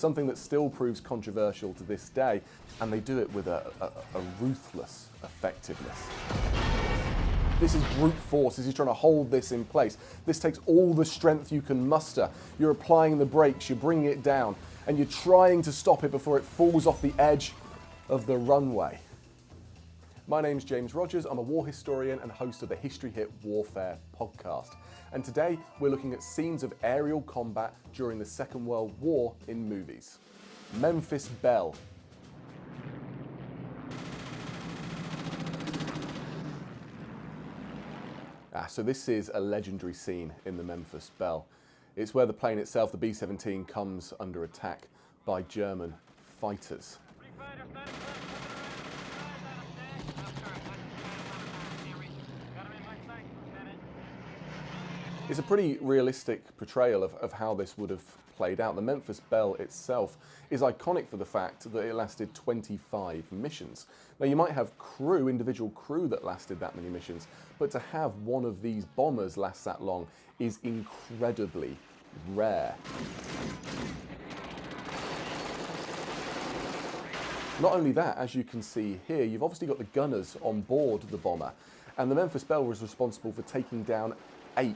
something that still proves controversial to this day, and they do it with a ruthless effectiveness. This is brute force. This is trying to hold this in place. This takes all the strength you can muster. You're applying the brakes, you're bringing it down, and you're trying to stop it before it falls off the edge of the runway. My name's James Rogers. I'm a war historian and host of the History Hit Warfare podcast. And today we're looking at scenes of aerial combat during the Second World War in movies. Memphis Belle. So this is a legendary scene in the Memphis Belle. It's where the plane itself, the B-17, comes under attack by German fighters. It's a pretty realistic portrayal of how this would have played out. The Memphis Belle itself is iconic for the fact that it lasted 25 missions. Now you might have crew, individual crew that lasted that many missions, but to have one of these bombers last that long is incredibly rare. Not only that, as you can see here, you've obviously got the gunners on board the bomber, and the Memphis Belle was responsible for taking down 8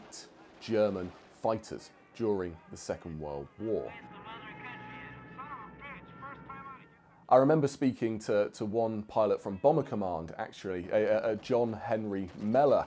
German fighters during the Second World War. I remember speaking to one pilot from Bomber Command, actually, John Henry Meller.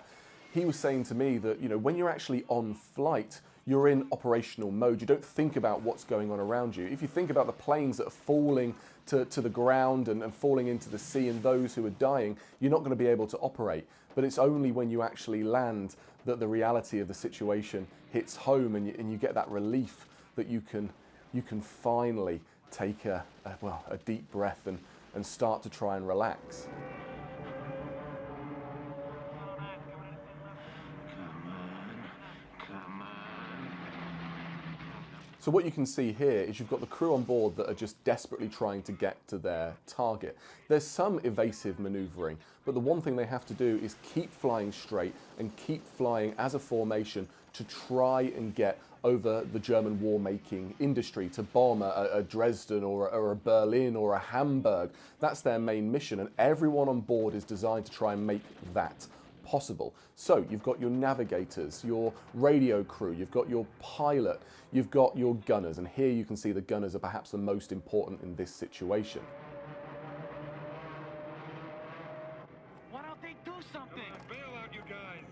He was saying to me that, when you're actually on flight, you're in operational mode. You don't think about what's going on around you. If you think about the planes that are falling to the ground and falling into the sea and those who are dying, you're not going to be able to operate. But it's only when you actually land that the reality of the situation hits home and you get that relief that you can finally take a deep breath and start to try and relax. So what you can see here is you've got the crew on board that are just desperately trying to get to their target. There's some evasive manoeuvring, but the one thing they have to do is keep flying straight and keep flying as a formation to try and get over the German war-making industry, to bomb a Dresden or a Berlin or a Hamburg. That's their main mission, and everyone on board is designed to try and make that possible. So you've got your navigators, your radio crew, you've got your pilot, you've got your gunners, and here you can see the gunners are perhaps the most important in this situation. Why don't they do something? Bail out, you guys.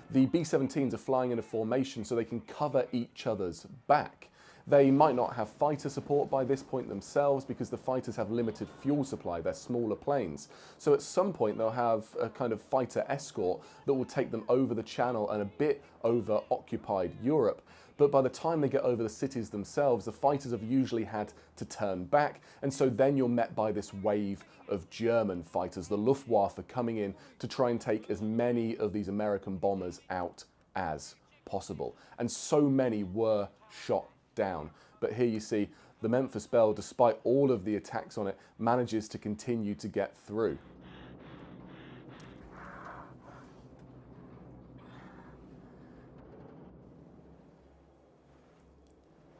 The B-17s are flying in a formation so they can cover each other's back. They might not have fighter support by this point themselves because the fighters have limited fuel supply, they're smaller planes. So at some point they'll have a kind of fighter escort that will take them over the channel and a bit over occupied Europe. But by the time they get over the cities themselves, the fighters have usually had to turn back, and so then you're met by this wave of German fighters, the Luftwaffe, coming in to try and take as many of these American bombers out as possible. And so many were shot down. But here you see the Memphis Belle, despite all of the attacks on it, manages to continue to get through.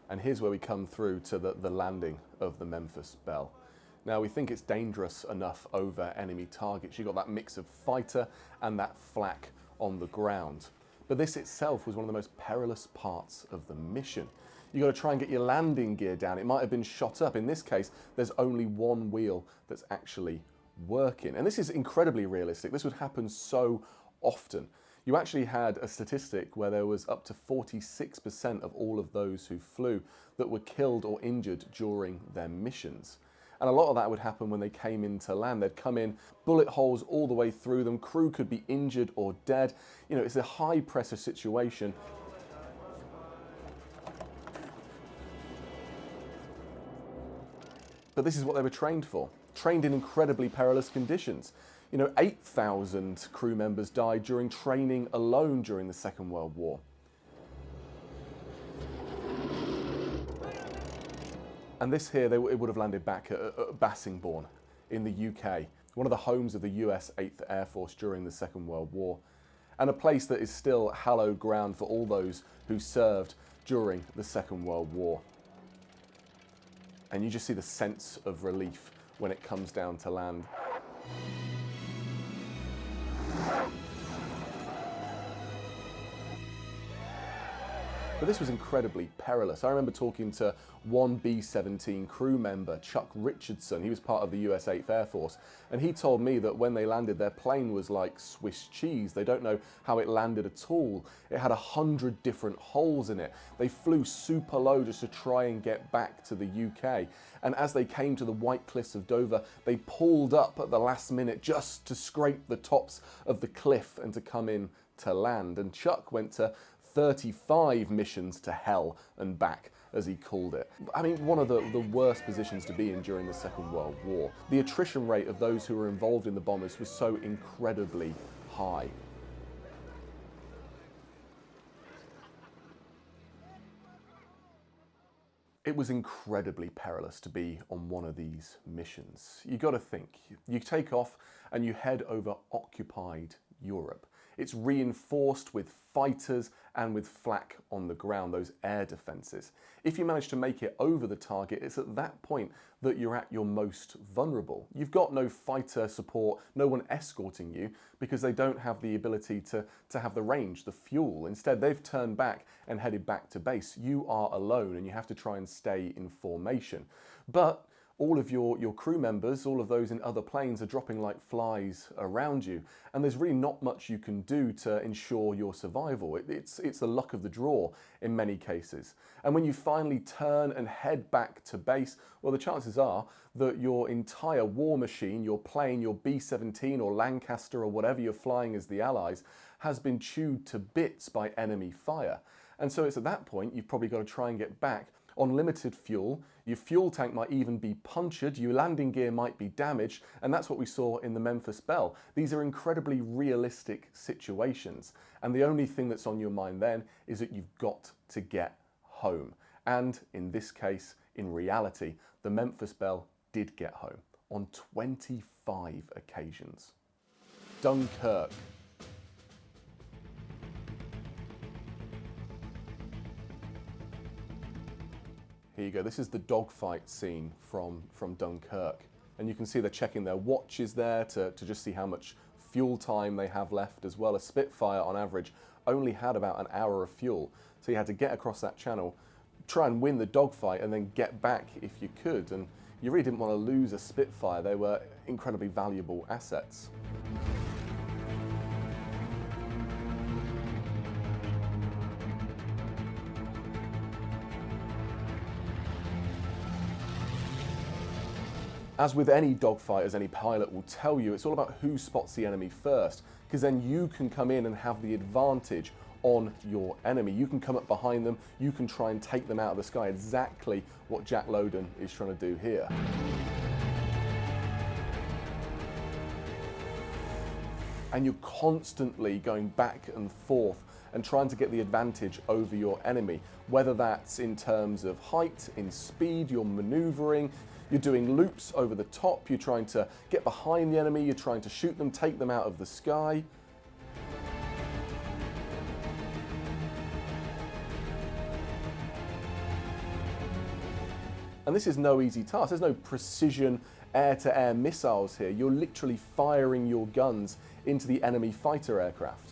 And here's where we come through to the landing of the Memphis Belle. Now we think it's dangerous enough over enemy targets. You've got that mix of fighter and that flak on the ground. But this itself was one of the most perilous parts of the mission. You've got to try and get your landing gear down. It might have been shot up. In this case, there's only one wheel that's actually working. And this is incredibly realistic. This would happen so often. You actually had a statistic where there was up to 46% of all of those who flew that were killed or injured during their missions. And a lot of that would happen when they came into land. They'd come in, bullet holes all the way through them. Crew could be injured or dead. It's a high pressure situation. But this is what they were trained for, trained in incredibly perilous conditions. 8,000 crew members died during training alone during the Second World War. And this here, it would have landed back at Bassingbourn in the UK, one of the homes of the US 8th Air Force during the Second World War, and a place that is still hallowed ground for all those who served during the Second World War. And you just see the sense of relief when it comes down to land. But this was incredibly perilous. I remember talking to one B-17 crew member, Chuck Richardson. He was part of the US 8th Air Force. And he told me that when they landed, their plane was like Swiss cheese. They don't know how it landed at all. It had 100 different holes in it. They flew super low just to try and get back to the UK. And as they came to the White Cliffs of Dover, they pulled up at the last minute just to scrape the tops of the cliff and to come in to land. And Chuck went to 35 missions to hell and back, as he called it. I mean, one of the worst positions to be in during the Second World War. The attrition rate of those who were involved in the bombers was so incredibly high. It was incredibly perilous to be on one of these missions. You got to think, you take off and you head over occupied Europe. It's reinforced with fighters and with flak on the ground, those air defences. If you manage to make it over the target, it's at that point that you're at your most vulnerable. You've got no fighter support, no one escorting you, because they don't have the ability to have the range, the fuel. Instead, they've turned back and headed back to base. You are alone and you have to try and stay in formation. But all of your crew members, all of those in other planes are dropping like flies around you. And there's really not much you can do to ensure your survival. It's the luck of the draw in many cases. And when you finally turn and head back to base, well, the chances are that your entire war machine, your plane, your B-17 or Lancaster or whatever you're flying as the Allies, has been chewed to bits by enemy fire. And so it's at that point you've probably got to try and get back on limited fuel. Your fuel tank might even be punctured, your landing gear might be damaged, and that's what we saw in the Memphis Belle. These are incredibly realistic situations, and the only thing that's on your mind then is that you've got to get home. And in this case, in reality, the Memphis Belle did get home on 25 occasions. Dunkirk. Here you go, this is the dogfight scene from Dunkirk. And you can see they're checking their watches there to just see how much fuel time they have left as well. A Spitfire on average only had about an hour of fuel. So you had to get across that channel, try and win the dogfight and then get back if you could. And you really didn't want to lose a Spitfire. They were incredibly valuable assets. As with any dogfight, as any pilot will tell you, it's all about who spots the enemy first, because then you can come in and have the advantage on your enemy. You can come up behind them, you can try and take them out of the sky, exactly what Jack Lowden is trying to do here. And you're constantly going back and forth and trying to get the advantage over your enemy, whether that's in terms of height, in speed, you're maneuvering, you're doing loops over the top, you're trying to get behind the enemy, you're trying to shoot them, take them out of the sky. And this is no easy task. There's no precision air-to-air missiles here. You're literally firing your guns into the enemy fighter aircraft.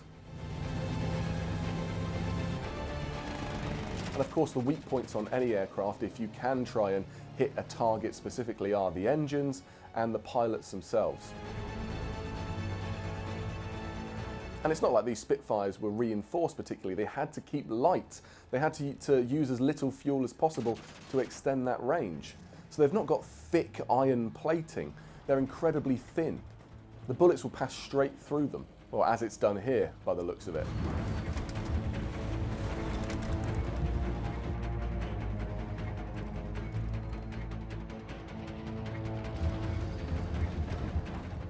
And of course, the weak points on any aircraft, if you can try and hit a target specifically, are the engines and the pilots themselves. And it's not like these Spitfires were reinforced particularly. They had to keep light. They had to use as little fuel as possible to extend that range. So they've not got thick iron plating. They're incredibly thin. The bullets will pass straight through them, or as it's done here by the looks of it.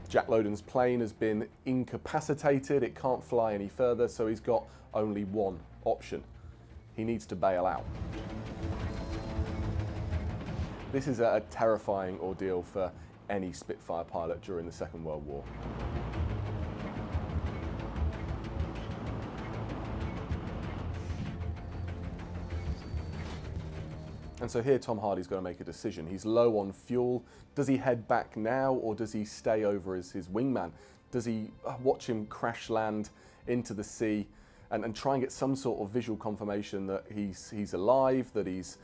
Jack Lowden's plane has been incapacitated, it can't fly any further, so he's got only one option. He needs to bail out. This is a terrifying ordeal for any Spitfire pilot during the Second World War. And so here Tom Hardy's got to make a decision. He's low on fuel. Does he head back now, or does he stay over as his wingman? Does he watch him crash land into the sea and try and get some sort of visual confirmation that he's alive, that he's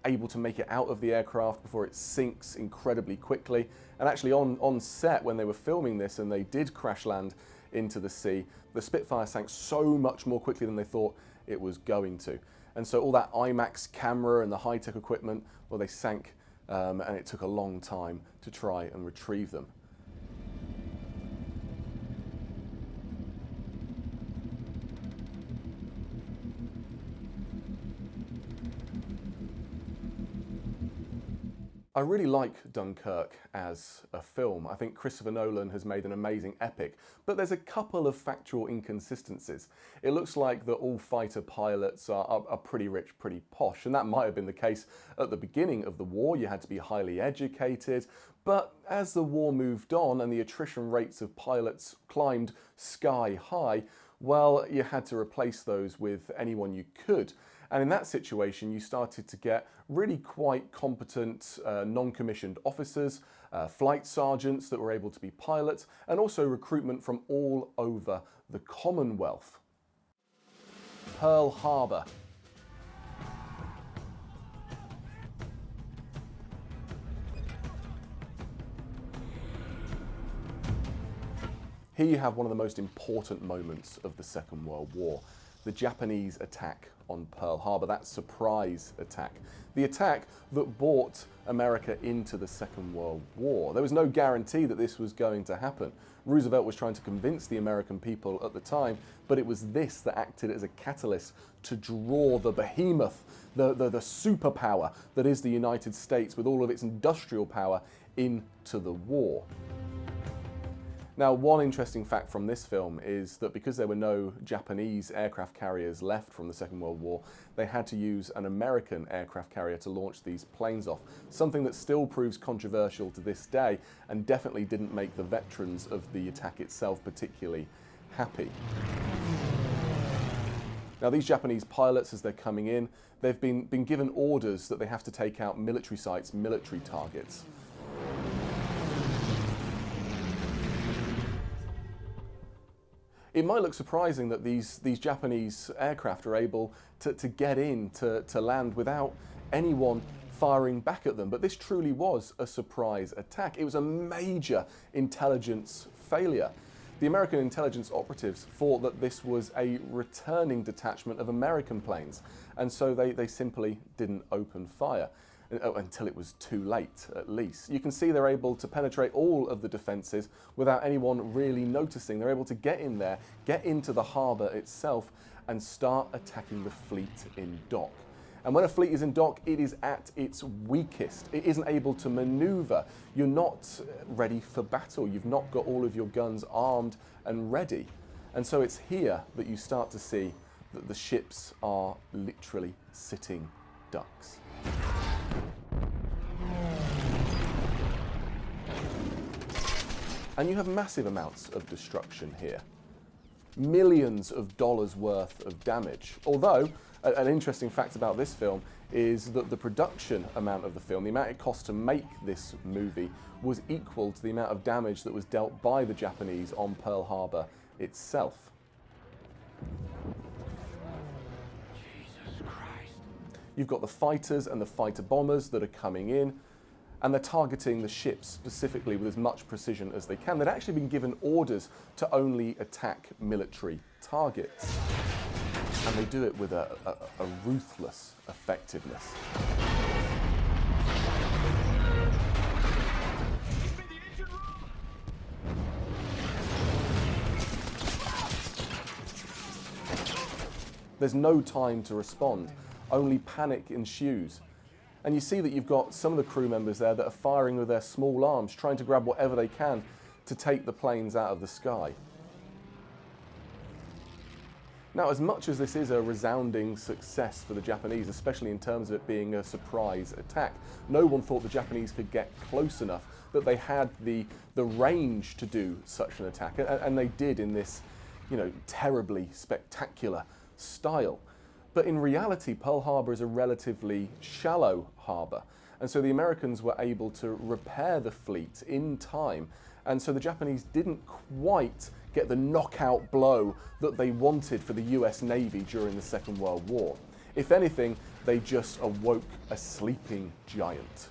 able to make it out of the aircraft before it sinks incredibly quickly? And actually on set, when they were filming this and they did crash land into the sea, the Spitfire sank so much more quickly than they thought it was going to. And so all that IMAX camera and the high-tech equipment, well, they sank, and it took a long time to try and retrieve them. I really like Dunkirk as a film. I think Christopher Nolan has made an amazing epic, but there's a couple of factual inconsistencies. It looks like the all-fighter pilots are pretty rich, pretty posh, and that might have been the case at the beginning of the war. You had to be highly educated, but as the war moved on and the attrition rates of pilots climbed sky high, well, you had to replace those with anyone you could. And in that situation, you started to get really quite competent non-commissioned officers, flight sergeants that were able to be pilots, and also recruitment from all over the Commonwealth. Pearl Harbour. Here you have one of the most important moments of the Second World War. The Japanese attack on Pearl Harbour, that surprise attack. The attack that brought America into the Second World War. There was no guarantee that this was going to happen. Roosevelt was trying to convince the American people at the time, but it was this that acted as a catalyst to draw the behemoth, the superpower that is the United States with all of its industrial power into the war. Now, one interesting fact from this film is that because there were no Japanese aircraft carriers left from the Second World War, they had to use an American aircraft carrier to launch these planes off, something that still proves controversial to this day and definitely didn't make the veterans of the attack itself particularly happy. Now, these Japanese pilots, as they're coming in, they've been given orders that they have to take out military sites, military targets. It might look surprising that these Japanese aircraft are able to get in, to land without anyone firing back at them, but this truly was a surprise attack. It was a major intelligence failure. The American intelligence operatives thought that this was a returning detachment of American planes, and so they simply didn't open fire. Until it was too late, at least. You can see they're able to penetrate all of the defences without anyone really noticing. They're able to get in there, get into the harbour itself, and start attacking the fleet in dock. And when a fleet is in dock, it is at its weakest. It isn't able to manoeuvre. You're not ready for battle. You've not got all of your guns armed and ready. And so it's here that you start to see that the ships are literally sitting ducks. And you have massive amounts of destruction here. Millions of dollars worth of damage. Although, an interesting fact about this film is that the production amount of the film, the amount it cost to make this movie, was equal to the amount of damage that was dealt by the Japanese on Pearl Harbour itself. Jesus Christ. You've got the fighters and the fighter bombers that are coming in, and they're targeting the ships specifically with as much precision as they can. They'd actually been given orders to only attack military targets. And they do it with a ruthless effectiveness. There's no time to respond. Only panic ensues. And you see that you've got some of the crew members there that are firing with their small arms, trying to grab whatever they can to take the planes out of the sky. Now, as much as this is a resounding success for the Japanese, especially in terms of it being a surprise attack, no one thought the Japanese could get close enough, that they had the range to do such an attack, and they did in this, terribly spectacular style. But in reality, Pearl Harbour is a relatively shallow harbour. And so the Americans were able to repair the fleet in time. And so the Japanese didn't quite get the knockout blow that they wanted for the US Navy during the Second World War. If anything, they just awoke a sleeping giant.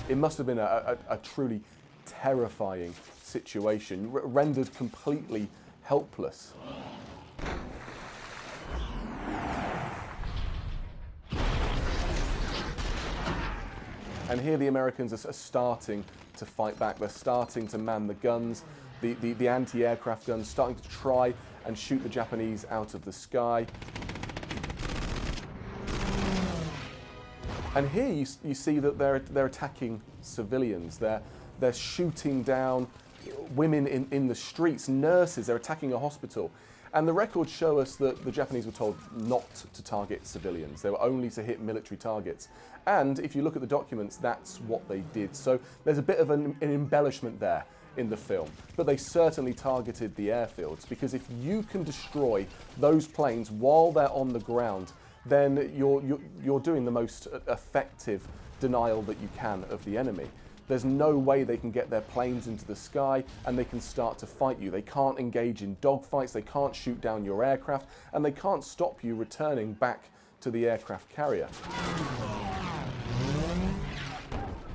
It must have been a truly terrifying situation, rendered completely helpless. And here the Americans are starting to fight back. They're starting to man the guns, the anti-aircraft guns, starting to try and shoot the Japanese out of the sky. And here you see that they're attacking civilians. They're shooting down women in the streets, nurses. They're attacking a hospital. And the records show us that the Japanese were told not to target civilians. They were only to hit military targets. And if you look at the documents, that's what they did. So there's a bit of an embellishment there in the film. But they certainly targeted the airfields, because if you can destroy those planes while they're on the ground, then you're doing the most effective denial that you can of the enemy. There's no way they can get their planes into the sky and they can start to fight you. They can't engage in dogfights, they can't shoot down your aircraft, and they can't stop you returning back to the aircraft carrier.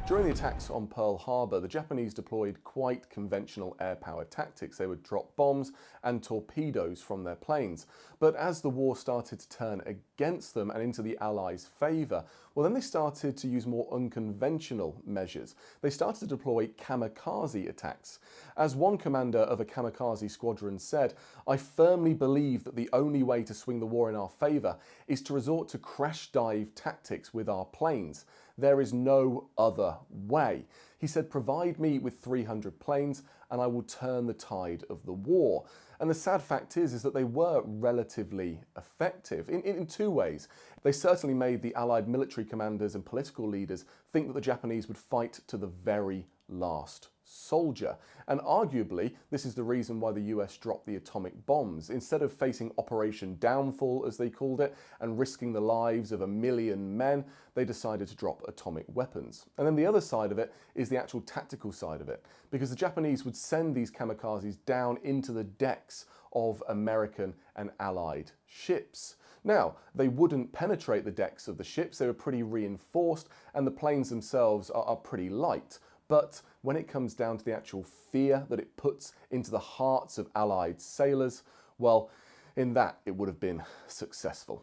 During the attacks on Pearl Harbour, the Japanese deployed quite conventional air power tactics. They would drop bombs and torpedoes from their planes. But as the war started to turn against them and into the Allies' favour, well, then they started to use more unconventional measures. They started to deploy kamikaze attacks. As one commander of a kamikaze squadron said, "I firmly believe that the only way to swing the war in our favour is to resort to crash dive tactics with our planes. There is no other way." He said, "Provide me with 300 planes and I will turn the tide of the war." And the sad fact is that they were relatively effective in two ways. They certainly made the Allied military commanders and political leaders think that the Japanese would fight to the very last soldier. And arguably, this is the reason why the US dropped the atomic bombs. Instead of facing Operation Downfall, as they called it, and risking the lives of 1 million men, they decided to drop atomic weapons. And then the other side of it is the actual tactical side of it, because the Japanese would send these kamikazes down into the decks of American and Allied ships. Now, they wouldn't penetrate the decks of the ships, they were pretty reinforced, and the planes themselves are pretty light. But when it comes down to the actual fear that it puts into the hearts of Allied sailors, well, in that it would have been successful.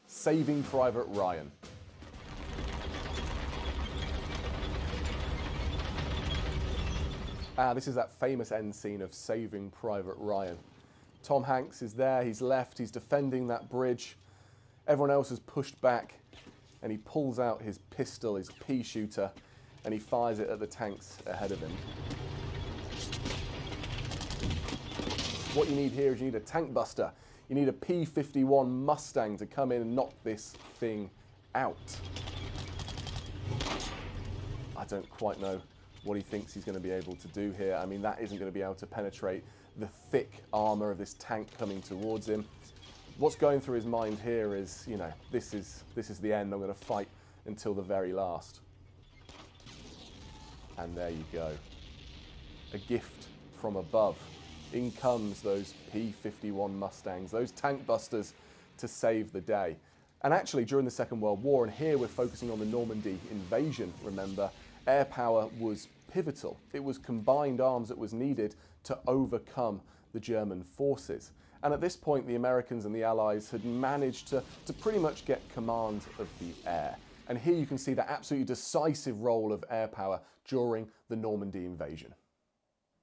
Saving Private Ryan. This is that famous end scene of Saving Private Ryan. Tom Hanks is there, he's left, he's defending that bridge. Everyone else has pushed back, and he pulls out his pistol, his pea shooter, and he fires it at the tanks ahead of him. What you need here is you need a tank buster. You need a P-51 Mustang to come in and knock this thing out. I don't quite know what he thinks he's going to be able to do here. I mean, that isn't going to be able to penetrate the thick armour of this tank coming towards him. What's going through his mind here is, you know, this is the end. I'm going to fight until the very last. And there you go. A gift from above. In comes those P-51 Mustangs, those tank busters to save the day. And actually, during the Second World War, and here we're focusing on the Normandy invasion, remember, air power was pivotal. It was combined arms that was needed to overcome the German forces. And at this point, the Americans and the Allies had managed to pretty much get command of the air. And here you can see the absolutely decisive role of air power during the Normandy invasion.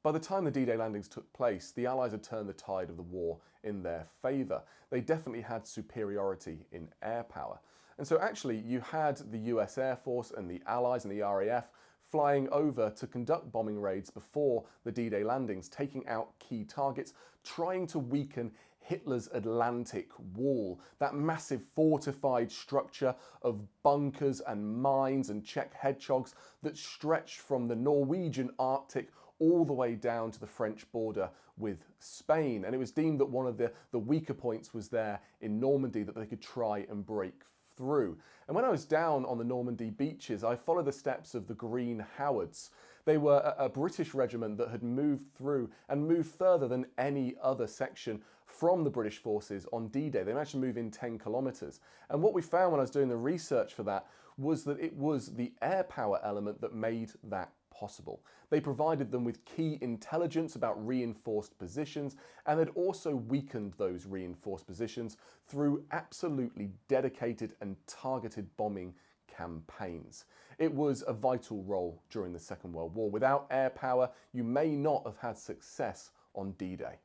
By the time the D-Day landings took place, the Allies had turned the tide of the war in their favour. They definitely had superiority in air power. And so actually you had the US Air Force and the Allies and the RAF flying over to conduct bombing raids before the D-Day landings, taking out key targets, trying to weaken Hitler's Atlantic Wall, that massive fortified structure of bunkers and mines and Czech hedgehogs that stretched from the Norwegian Arctic all the way down to the French border with Spain. And it was deemed that one of the weaker points was there in Normandy that they could try and break through. And when I was down on the Normandy beaches, I followed the steps of the Green Howards. They were a British regiment that had moved through and moved further than any other section from the British forces on D-Day. They managed to move in 10 kilometres. And what we found when I was doing the research for that was that it was the air power element that made that possible. They provided them with key intelligence about reinforced positions, and they'd also weakened those reinforced positions through absolutely dedicated and targeted bombing campaigns. It was a vital role during the Second World War. Without air power, you may not have had success on D-Day.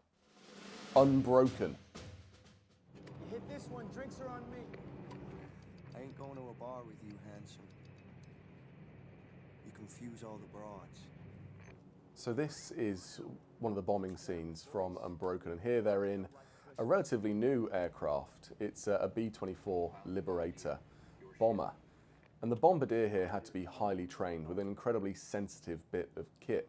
Unbroken. You hit this one, drinks are on me. I ain't going to a bar with you, handsome. You confuse all the broads. So this is one of the bombing scenes from Unbroken, and here they're in a relatively new aircraft. It's a B-24 Liberator bomber. And the bombardier here had to be highly trained with an incredibly sensitive bit of kit.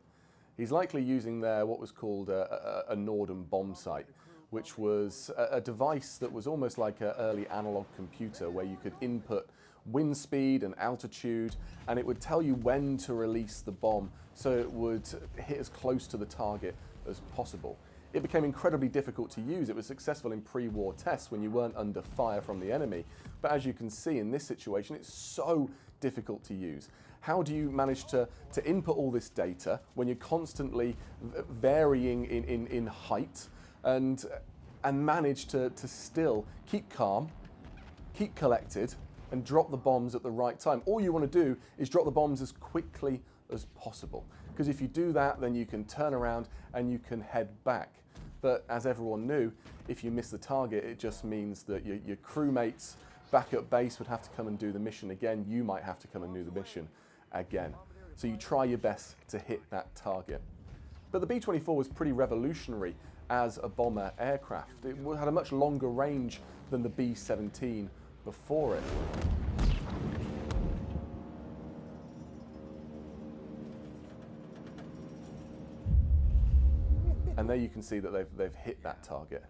He's likely using there what was called a Norden bomb sight, which was a device that was almost like an early analog computer where you could input wind speed and altitude, and it would tell you when to release the bomb so it would hit as close to the target as possible. It became incredibly difficult to use. It was successful in pre-war tests when you weren't under fire from the enemy. But as you can see in this situation, it's so difficult to use. How do you manage to input all this data when you're constantly varying in height and manage to still keep calm, keep collected, and drop the bombs at the right time? All you want to do is drop the bombs as quickly as possible. Because if you do that, then you can turn around and you can head back. But as everyone knew, if you miss the target, it just means that your crewmates back at base would have to come and do the mission again. You might have to come and do the mission again. So you try your best to hit that target. But the B-24 was pretty revolutionary as a bomber aircraft. It had a much longer range than the B-17 before it. And there you can see that they've hit that target.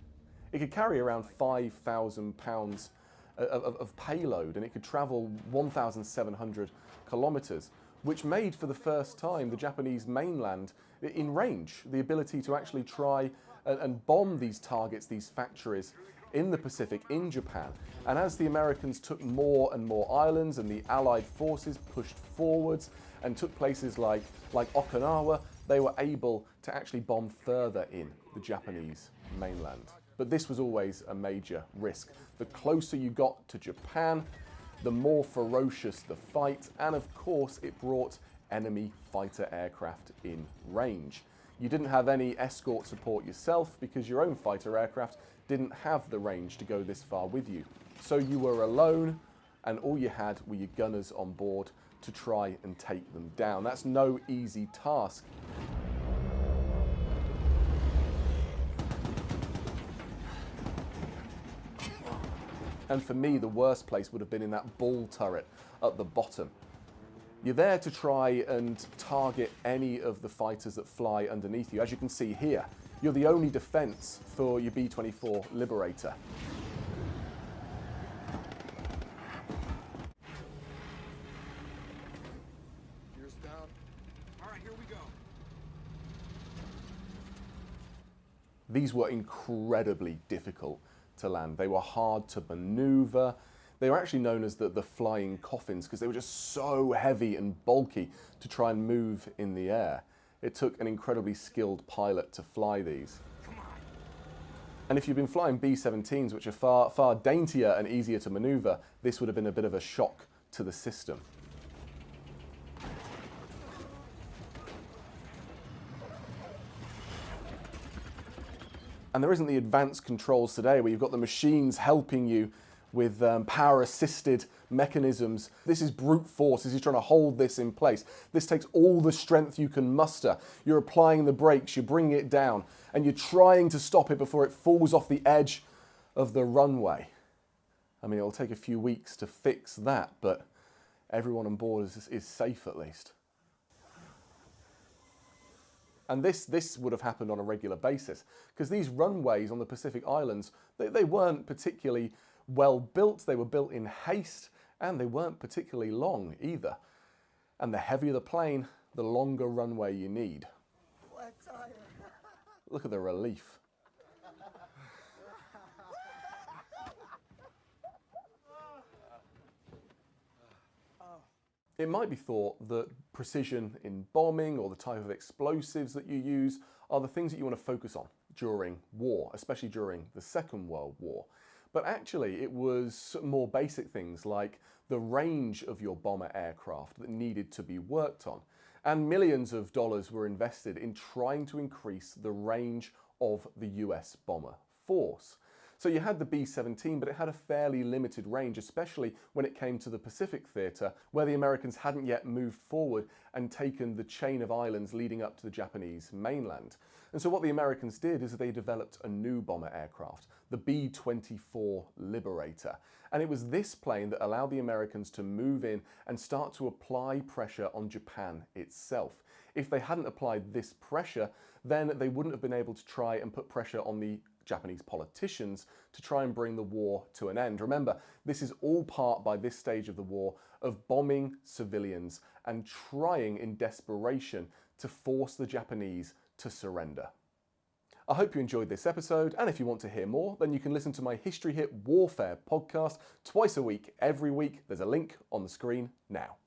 It could carry around 5,000 pounds of payload, and it could travel 1,700 kilometers, which made for the first time the Japanese mainland in range, the ability to actually try and bomb these targets, these factories in the Pacific, in Japan. And as the Americans took more and more islands and the Allied forces pushed forwards and took places like Okinawa, they were able to actually bomb further in the Japanese mainland. But this was always a major risk. The closer you got to Japan, the more ferocious the fight, and of course it brought enemy fighter aircraft in range. You didn't have any escort support yourself because your own fighter aircraft didn't have the range to go this far with you. So you were alone, and all you had were your gunners on board to try and take them down. That's no easy task. And for me, the worst place would have been in that ball turret at the bottom. You're there to try and target any of the fighters that fly underneath you. As you can see here, you're the only defense for your B-24 Liberator. Gears down. All right, here we go. These were incredibly difficult to land. They were hard to maneuver. They were actually known as the flying coffins because they were just so heavy and bulky to try and move in the air. It took an incredibly skilled pilot to fly these. And if you've been flying B-17s, which are far daintier and easier to maneuver, this would have been a bit of a shock to the system. And there isn't the advanced controls today where you've got the machines helping you with power-assisted mechanisms. This is brute force. This is trying to hold this in place. This takes all the strength you can muster. You're applying the brakes, you're bringing it down, and you're trying to stop it before it falls off the edge of the runway. I mean, it'll take a few weeks to fix that, but everyone on board is safe at least. And this would have happened on a regular basis, because these runways on the Pacific Islands, they weren't particularly well built, they were built in haste, and they weren't particularly long either. And the heavier the plane, the longer runway you need. Flat tire. Look at the relief. It might be thought that precision in bombing or the type of explosives that you use are the things that you want to focus on during war, especially during the Second World War. But actually it was more basic things like the range of your bomber aircraft that needed to be worked on. And millions of dollars were invested in trying to increase the range of the US bomber force. So you had the B-17, but it had a fairly limited range, especially when it came to the Pacific theatre, where the Americans hadn't yet moved forward and taken the chain of islands leading up to the Japanese mainland. And so what the Americans did is they developed a new bomber aircraft, the B-24 Liberator. And it was this plane that allowed the Americans to move in and start to apply pressure on Japan itself. If they hadn't applied this pressure, then they wouldn't have been able to try and put pressure on the Japanese politicians to try and bring the war to an end. Remember, this is all part, by this stage of the war, of bombing civilians and trying in desperation to force the Japanese to surrender. I hope you enjoyed this episode, and if you want to hear more, then you can listen to my History Hit Warfare podcast twice a week, every week. There's a link on the screen now.